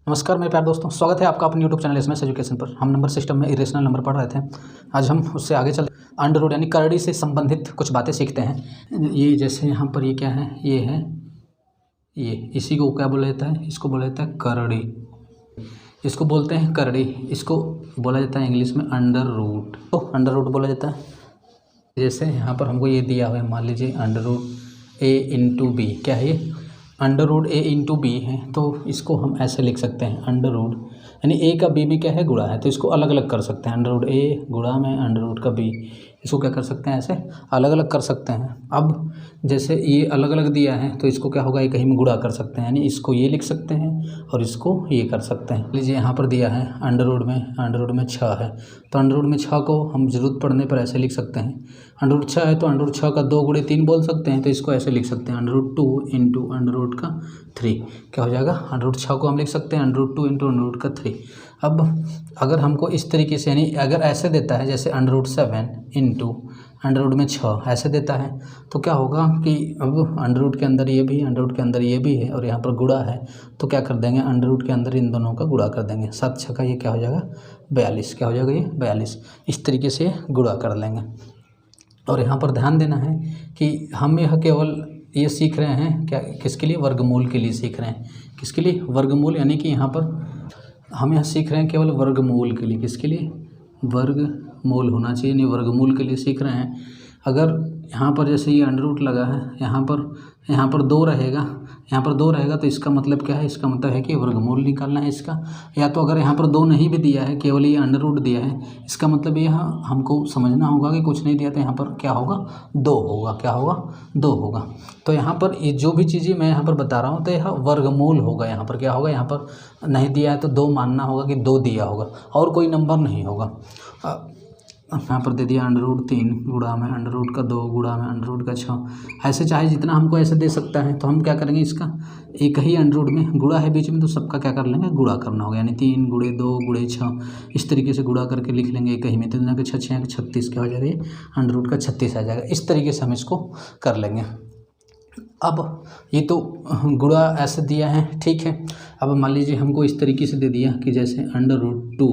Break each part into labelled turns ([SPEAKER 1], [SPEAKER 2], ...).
[SPEAKER 1] नमस्कार मेरे प्यारे दोस्तों, स्वागत है आपका अपने यूट्यूब चैनल एसएमएस एजुकेशन पर। हम नंबर सिस्टम में इरेशनल नंबर पढ़ रहे थे। आज हम उससे आगे चल अंडर रूट यानी करड़ी से संबंधित कुछ बातें सीखते हैं। ये जैसे यहाँ पर ये क्या है, ये है ये, इसी को क्या बोला जाता है, इसको बोला जाता है करड़ी, इसको बोलते हैं करड़ी। इसको बोला जाता है इंग्लिश में अंडर रूट, तो अंडर रूट बोला जाता है। जैसे यहाँ पर हमको ये दिया हुआ है, मान लीजिए अंडर रूट ए इंटू बी, क्या है ये, अंडर रूट ए इंटू बी है। तो इसको हम ऐसे लिख सकते हैं, अंडर रूट यानी ए का बी में क्या है, गुणा है, तो इसको अलग अलग कर सकते हैं। अंडर रूट ए गुणा में अंडर रूट का बी, इसको क्या कर सकते हैं, ऐसे अलग अलग कर सकते हैं। अब जैसे ये अलग अलग दिया है तो इसको क्या होगा, एक ही में गुणा कर सकते हैं, यानी इसको ये लिख सकते हैं और इसको ये कर सकते हैं। लीजिए यहाँ पर दिया है अंडर रूट में 6 है, तो अंडर रूट में 6 को हम ज़रूरत पड़ने पर ऐसे लिख सकते हैं। अंडर रूट 6 है तो अंडर रूट 6 का 2 गुणे 3 बोल सकते हैं, तो इसको ऐसे लिख सकते हैं, under root 2 into under root का 3 क्या हो जाएगा, अंडर रूट 6 को हम लिख सकते हैं under root 2 into under root का 3। अब अगर हमको इस तरीके से, यानी अगर ऐसे देता है जैसे under root 7 into under root में 6 ऐसे देता है, तो क्या होगा कि अब अंडर रूट के अंदर ये भी, अंडर रूट के अंदर ये भी है और यहाँ पर गुणा है, तो क्या कर देंगे, अंडर रूट के अंदर इन दोनों का गुणा कर देंगे। 7 6 का ये क्या हो जाएगा, 42, क्या हो जाएगा ये 42। इस तरीके से गुणा कर लेंगे। और यहाँ पर ध्यान देना है कि हम यह केवल ये सीख रहे हैं क्या, किसके लिए, वर्गमूल के लिए सीख रहे हैं। किसके लिए, वर्गमूल, यानी कि यहाँ पर हम यह सीख रहे हैं केवल वर्गमूल के लिए। किसके लिए, वर्गमूल होना चाहिए, नहीं वर्गमूल के लिए सीख रहे हैं। अगर यहाँ पर जैसे ये अंडर रूट लगा है, यहाँ पर 2 रहेगा, यहाँ पर 2 रहेगा, तो इसका मतलब क्या है, इसका मतलब है कि वर्गमूल निकालना है इसका। या तो अगर यहाँ पर 2 नहीं भी दिया है, केवल ये अंडर रूट दिया है, इसका मतलब यहाँ हमको समझना होगा कि कुछ नहीं दिया तो यहाँ पर क्या होगा, 2 होगा, क्या होगा, 2 होगा। तो यहाँ पर ये जो भी चीज़ें मैं यहाँ पर बता रहा हूँ तो यह वर्गमूल होगा। यहाँ पर क्या होगा, यहाँ पर नहीं दिया है तो 2 मानना होगा कि 2 दिया होगा और कोई नंबर नहीं होगा। यहाँ पर दे दिया अंडर रूट 3 गुणा में अंडर रूट का 2 गुणा में अंडर रूट का 6, ऐसे चाहे जितना हमको ऐसे दे सकता है। तो हम क्या करेंगे, इसका एक ही अंडर रूट में गुणा है बीच में, तो सबका क्या कर लेंगे, गुणा करना होगा, यानी 3 गुणे 2 गुणे 6 इस तरीके से गुणा करके लिख लेंगे एक ही में। 3 के 6 6 36 क्या हो जाएगा, ये अंडर रूट का 36 आ जाएगा। इस तरीके से हम इसको कर लेंगे। अब ये तो गुणा ऐसे दिया है, ठीक है। अब मान लीजिए हमको इस तरीके से दे दिया कि जैसे under root 2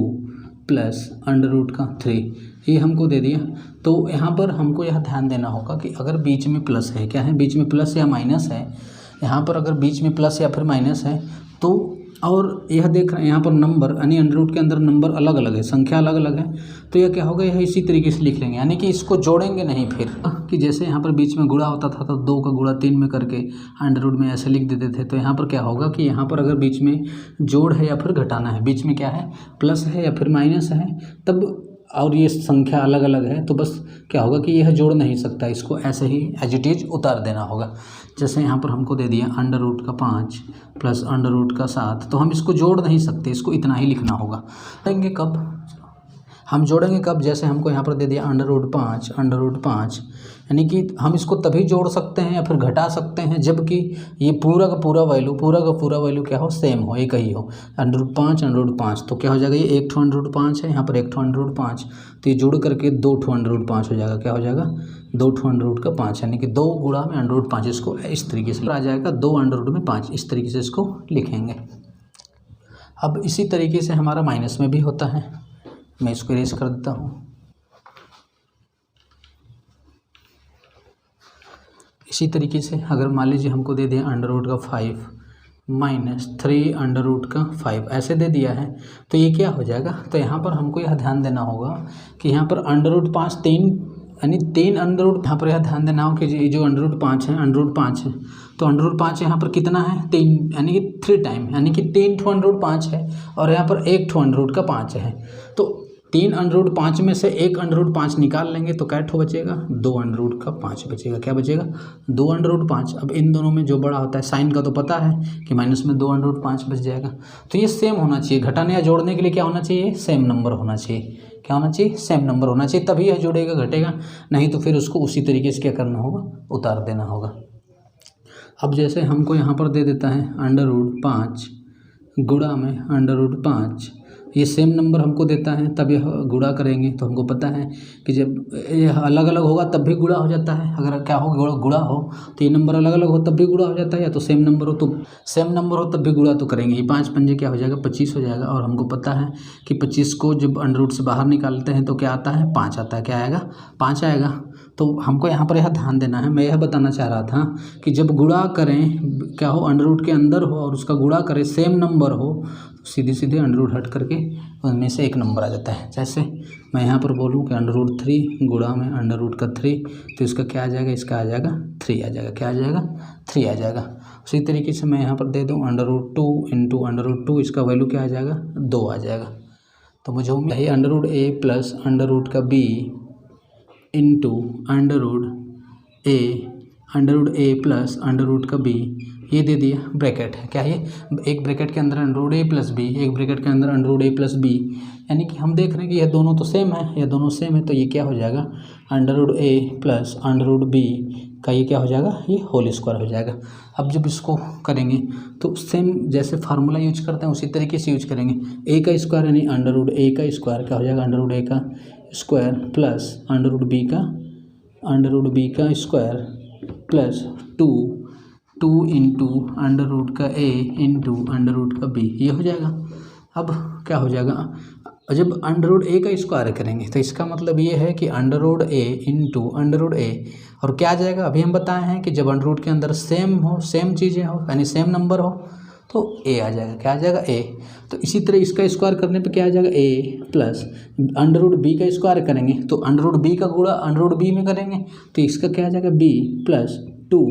[SPEAKER 1] plus under root का 3 ये हमको दे दिया। तो यहाँ पर हमको यह ध्यान देना होगा कि अगर बीच में प्लस है, क्या है, बीच में प्लस या माइनस है, यहाँ पर अगर बीच में प्लस या फिर माइनस है तो, और यह देख रहे हैं यहाँ पर नंबर, यानी अंडर रूट के अंदर नंबर अलग अलग है, संख्या अलग अलग है, तो यह क्या होगा, यह इसी तरीके से लिख लेंगे, यानी कि इसको जोड़ेंगे नहीं। फिर कि जैसे यहाँ पर बीच में गुणा होता था तो 2 का गुणा 3 में करके अंडर रूट में ऐसे लिख देते थे। तो यहाँ पर क्या होगा कि यहाँ पर अगर बीच में जोड़ है या फिर घटाना है, बीच में क्या है, प्लस है या फिर माइनस है, तब और ये संख्या अलग अलग है, तो बस क्या होगा कि यह जोड़ नहीं सकता, इसको ऐसे ही एज इट इज उतार देना होगा। जैसे यहाँ पर हमको दे दिया अंडर रूट का 5 प्लस अंडर रूट का 7, तो हम इसको जोड़ नहीं सकते, इसको इतना ही लिखना होगा। जोड़ेंगे कब, हम जोड़ेंगे कब, जैसे हमको यहाँ पर दे दिया अंडर रूट 5, यानी कि हम इसको तभी जोड़ सकते हैं या फिर घटा सकते हैं जबकि ये पूरा का पूरा वैल्यू क्या हो, सेम हो, एक ही हो। अंडर रूट 5 तो क्या हो जाएगा, ये 1 ठो अंडर रूट 5 है, यहाँ पर 1 ठो अंडर रूट 5, तो ये जोड़ करके 2 ठो अंडर रूट 5 हो जाएगा। क्या हो जाएगा, 2 ठो अंडर रूट का 5, यानी कि 2 गुणा में अंडर रूट 5, इसको इस तरीके से आ जाएगा, 2 अंडर रूट में 5, इस तरीके से इसको लिखेंगे। अब इसी तरीके से हमारा माइनस में भी होता है, मैं इसको इरेज कर देता हूँ। इसी तरीके से अगर मान लीजिए हमको दे दिया अंडर रूट का 5 माइनस 3 अंडर रूट का 5 ऐसे दे दिया है, तो ये क्या हो जाएगा, तो यहाँ पर हमको यह ध्यान देना होगा कि यहाँ पर अंडर रूट 5 3 यानी 3 अंडर रूट, यहाँ पर यह ध्यान देना होगा कि जो अंडर रूट 5 है, अंडर रूट 5 है, तो अंडर रूट 5 यहाँ पर कितना है, 3, यानी कि 3 टाइम, यानी कि 3 ठो अंडर रूट 5 है और यहाँ पर 1 ठो अंडर रूट का 5 है। तो 3 अंडर रूट 5 में से 1 अंडर रूट 5 निकाल लेंगे तो क्या ठो बचेगा, 2 अंडर रूट का 5 बचेगा। क्या बचेगा, 2 अंडर रूट 5। अब इन दोनों में जो बड़ा होता है, साइन का तो पता है कि माइनस में 2 अंडर रूट 5 बच जाएगा। तो ये सेम होना चाहिए, घटाने या जोड़ने के लिए क्या होना चाहिए, सेम नंबर होना चाहिए। क्या होना चाहिए, सेम नंबर होना चाहिए, तभी यह जोड़ेगा घटेगा, नहीं तो फिर उसको उसी तरीके से क्या करना होगा, उतार देना होगा। अब जैसे हमको यहाँ पर दे देता है अंडर रूट 5 गुणा में अंडर रूट 5, ये सेम नंबर हमको देता है तब यह गुणा करेंगे, तो हमको पता है कि जब यह अलग अलग होगा तब भी गुणा हो जाता है। अगर क्या हो गुणा हो तो ये नंबर अलग अलग हो तब भी गुणा हो जाता है, या तो सेम नंबर हो तब भी गुणा तो करेंगे ही। 5 पंजे क्या हो जाएगा 25 हो जाएगा। और हमको पता है कि 25 को जब अंडर रूट से बाहर निकालते हैं तो क्या आता है 5 आता है। क्या आएगा 5 आएगा। तो हमको यहाँ पर यह ध्यान देना है। मैं यह बताना चाह रहा था कि जब गुणा करें क्या हो अंडर रूट के अंदर हो और उसका गुणा करें सेम नंबर हो तो सीधे सीधे अंडर रूट हट करके उनमें से एक नंबर आ जाता है। जैसे मैं यहाँ पर बोलूँ कि अंडर रूट 3 गुणा में अंडर रूट का 3, तो इसका क्या आ जाएगा, इसका आ जाएगा 3 आ जाएगा। क्या आ जाएगा 3 आ जाएगा। उसी तरीके से मैं यहाँ पर दे दूँ under root 2 into under root 2, इसका वैल्यू क्या आ जाएगा 2 आ जाएगा। तो मुझे उम्मीद है अंडर रूट ए प्लस अंडर रूट का बी इंटू अंडर रूट ए प्लस अंडर रूट का बी, ये दे दिया ब्रैकेट है। क्या ये एक ब्रैकेट के अंदर अंडर रूट ए प्लस बी, एक ब्रैकेट के अंदर अंडर रूट ए प्लस बी, यानी कि हम देख रहे हैं कि यह दोनों तो सेम है, यह दोनों सेम है। तो ये क्या हो जाएगा अंडर रूट ए प्लस अंडर रूट बी का ये क्या हो जाएगा, ये होल स्क्वायर हो जाएगा। अब जब इसको करेंगे तो सेम जैसे फार्मूला यूज करते हैं उसी तरीके से यूज करेंगे। ए का स्क्वायर यानी अंडर रूट ए का स्क्वायर क्या हो जाएगा अंडर रूट ए का square plus under root B का square plus 2 into under root का ए इंटू अंडर रूट का बी, ये हो जाएगा। अब क्या हो जाएगा जब अंडर रूट ए का स्क्वायर करेंगे तो इसका मतलब ये है कि अंडर रूट ए इंटू अंडर रूट ए, और क्या आ जाएगा अभी हम बताए हैं कि जब अंडर रूट के अंदर सेम चीज़ें हो यानी सेम नंबर हो तो ए आ जाएगा। क्या आ जाएगा ए। तो इसी तरह इसका स्क्वायर करने पे क्या आ जाएगा ए प्लस अंडर रूट बी का स्क्वायर करेंगे तो अंडर रूट बी का गुणा अंडर रूट बी में करेंगे तो इसका क्या आ जाएगा बी प्लस 2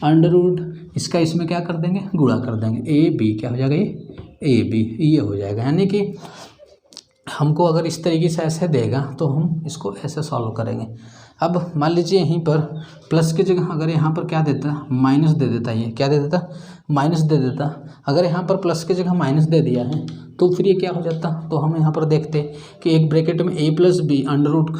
[SPEAKER 1] अंडर रूट इसका इसमें क्या कर देंगे गुणा कर देंगे ए बी, क्या हो जाएगा ये ए बी, ये हो जाएगा। यानी कि हमको अगर इस तरीके से ऐसे देगा तो हम इसको ऐसे सॉल्व करेंगे। अब मान लीजिए यहीं पर प्लस की जगह अगर यहाँ पर क्या देता माइनस दे देता, ये क्या दे देता माइनस दे देता। अगर यहाँ पर प्लस की जगह माइनस दे दिया है तो फिर ये क्या हो जाता, तो हम यहाँ पर देखते कि एक ब्रैकेट में ए प्लस बी अंडर रूट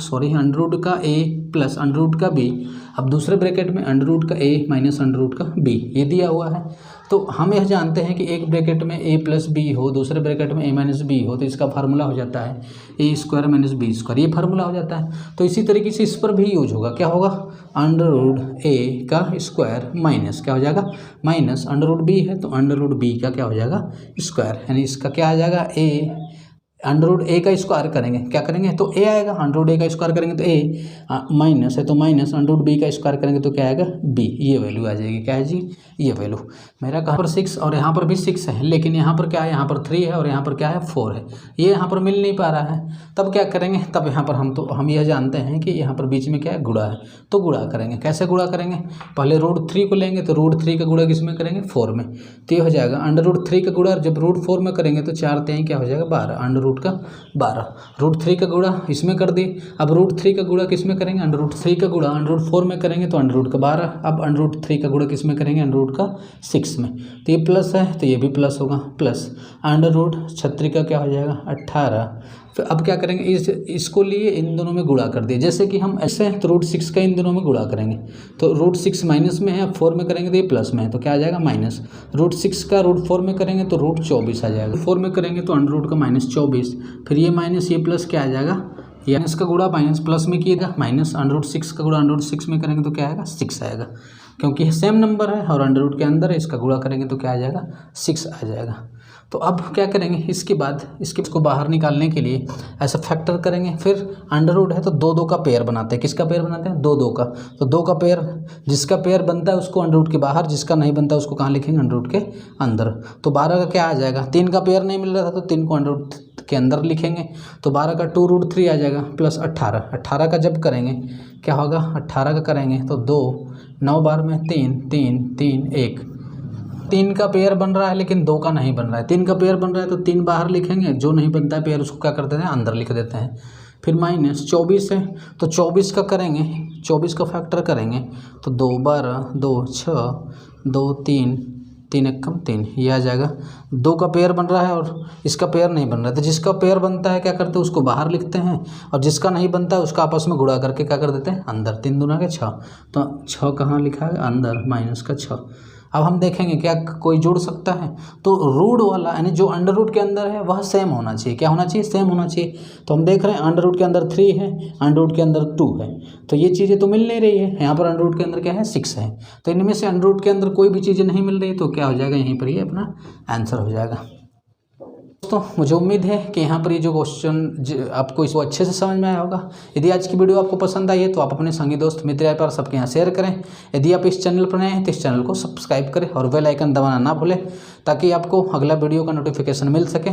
[SPEAKER 1] का ए प्लस अंडर रूट का बी, अब दूसरे ब्रैकेट में अंडर रूट का ए माइनस अंडर रूट का बी, ये दिया हुआ है। तो हम यह जानते हैं कि एक ब्रैकेट में ए प्लस बी हो दूसरे ब्रैकेट में ए माइनस बी हो तो इसका फार्मूला हो जाता है ए स्क्वायर माइनस बी स्क्वायर, ये फार्मूला हो जाता है। तो इसी तरीके से इस पर भी यूज होगा। क्या होगा अंडर रूट ए का स्क्वायर माइनस क्या हो जाएगा माइनस अंडर रूट बी है तो अंडर रूट बी का क्या हो जाएगा स्क्वायर, यानी इसका क्या आ जाएगा ए अंडर रूट ए का स्क्वायर करेंगे क्या करेंगे तो ए आएगा, अंडर रूट ए का स्क्वायर करेंगे तो ए माइनस है तो माइनस अंडर रूट बी का स्क्वायर करेंगे तो क्या आएगा बी, ये वैल्यू आ जाएगी। क्या है जी ये वैल्यू। मेरा कहाँ पर 6 और यहाँ पर भी 6 है, लेकिन यहाँ पर क्या है यहाँ पर 3 है और यहाँ पर क्या है 4 है, ये यहाँ पर मिल नहीं पा रहा है। तब क्या करेंगे, तब यहाँ पर हम यह जानते हैं कि यहाँ पर बीच में क्या है गुणा है, तो गुणा करेंगे। कैसे गुणा करेंगे, पहले रूट 3 को लेंगे तो रूट 3 का गुणा किस में करेंगे 4 में, तो ये हो जाएगा अंडर रूट 3 का गुणा जब रूट 4 में करेंगे तो 4 3 क्या हो जाएगा 12, अंडर रूट का 12, रूट 3 का गुणा इसमें कर दी। अब रूट 3 का गुणा किस में करेंगे अंडर रूट 3 का गुणा अंडर रूट 4 में करेंगे तो अंडर रूट का 12, अब अंडर रूट 3 का गुणा किस में करेंगे अंडर रूट का 6 में, तो ये प्लस है तो ये भी प्लस होगा प्लस अंडर रूट 36 का क्या हो जाएगा 18। फिर अब क्या करेंगे इसको लिए इन दोनों में गुणा कर दिए, जैसे कि हम ऐसे हैं तो रूट 6 का इन दोनों में गुणा करेंगे तो रूट 6 माइनस में है 4 में करेंगे तो ये प्लस में है तो क्या आ जाएगा माइनस, रूट 6 का रूट 4 में करेंगे तो रूट 24 आ जाएगा, 4 में करेंगे तो अंडर रूट का माइनस 24, फिर ये माइनस ये प्लस क्या आ जाएगा माइनस का गुणा माइनस प्लस में किएगा माइनस अंडर रूट 6 का गुणा अंडर रूट 6 में करेंगे तो क्या आएगा 6 आएगा, क्योंकि सेम नंबर है और अंडर रूट के अंदर है, इसका गुणा करेंगे तो क्या आ जाएगा 6 आ जाएगा। तो अब क्या करेंगे इसके बाद इसको बाहर निकालने के लिए ऐसा फैक्टर करेंगे, फिर अंडर रूट है तो 2 का पेयर बनाते हैं, किसका पेयर बनाते हैं 2 का, तो 2 का पेयर जिसका पेयर बनता है उसको अंडर रूट के बाहर, जिसका नहीं बनता उसको कहाँ लिखेंगे अंडर रूट के अंदर। तो 12 का क्या आ जाएगा, 3 का पेयर नहीं मिल रहा था तो 3 को अंडर रूट के अंदर लिखेंगे, तो 12 का 2 रूट 3 आ जाएगा प्लस 18 का जब करेंगे क्या होगा 18 का करेंगे तो 2 9 बार में 3 3 3 1, 3 का पेयर बन रहा है लेकिन 2 का नहीं बन रहा है, 3 का पेयर बन रहा है तो 3 बाहर लिखेंगे, जो नहीं बनता है पेयर उसको क्या कर देते हैं अंदर लिख देते हैं। फिर माइनस 24 है तो 24 का करेंगे 24 का फैक्टर करेंगे तो 2 12 2 6 2 3 3 1 3, ये आ जाएगा। 2 का पेयर बन रहा है और इसका पेयर नहीं बन रहा है, तो जिसका पेयर बनता है क्या करते हैं उसको बाहर लिखते हैं और जिसका नहीं बनता है उसका आपस में गुणा करके क्या कर देते हैं अंदर, 3 दूना के 6, तो 6 कहाँ लिखा है अंदर माइनस का 6। अब हम देखेंगे क्या कोई जोड़ सकता है, तो रूट वाला यानी जो अंडर रूट के अंदर है वह सेम होना चाहिए। क्या होना चाहिए? सेम होना चाहिए। तो हम देख रहे हैं अंडर रूट के अंदर 3 है, अंडर रूट के अंदर 2 है, तो ये चीज़ें तो मिल नहीं रही है। यहाँ पर अंडर रूट के अंदर क्या है? 6 है। तो इनमें से अंडर रूट के अंदर कोई भी चीज़ें नहीं मिल रही, तो क्या हो जाएगा? यहीं पर ये अपना आंसर हो जाएगा। दोस्तों मुझे उम्मीद है कि यहाँ पर ये जो क्वेश्चन आपको इसको अच्छे से समझ में आया होगा। यदि आज की वीडियो आपको पसंद आई है तो आप अपने संगी दोस्त मित्र पर सबके यहाँ शेयर करें। यदि आप इस चैनल पर नए हैं तो इस चैनल को सब्सक्राइब करें और बेल आइकन दबाना ना भूलें, ताकि आपको अगला वीडियो का नोटिफिकेशन मिल सके।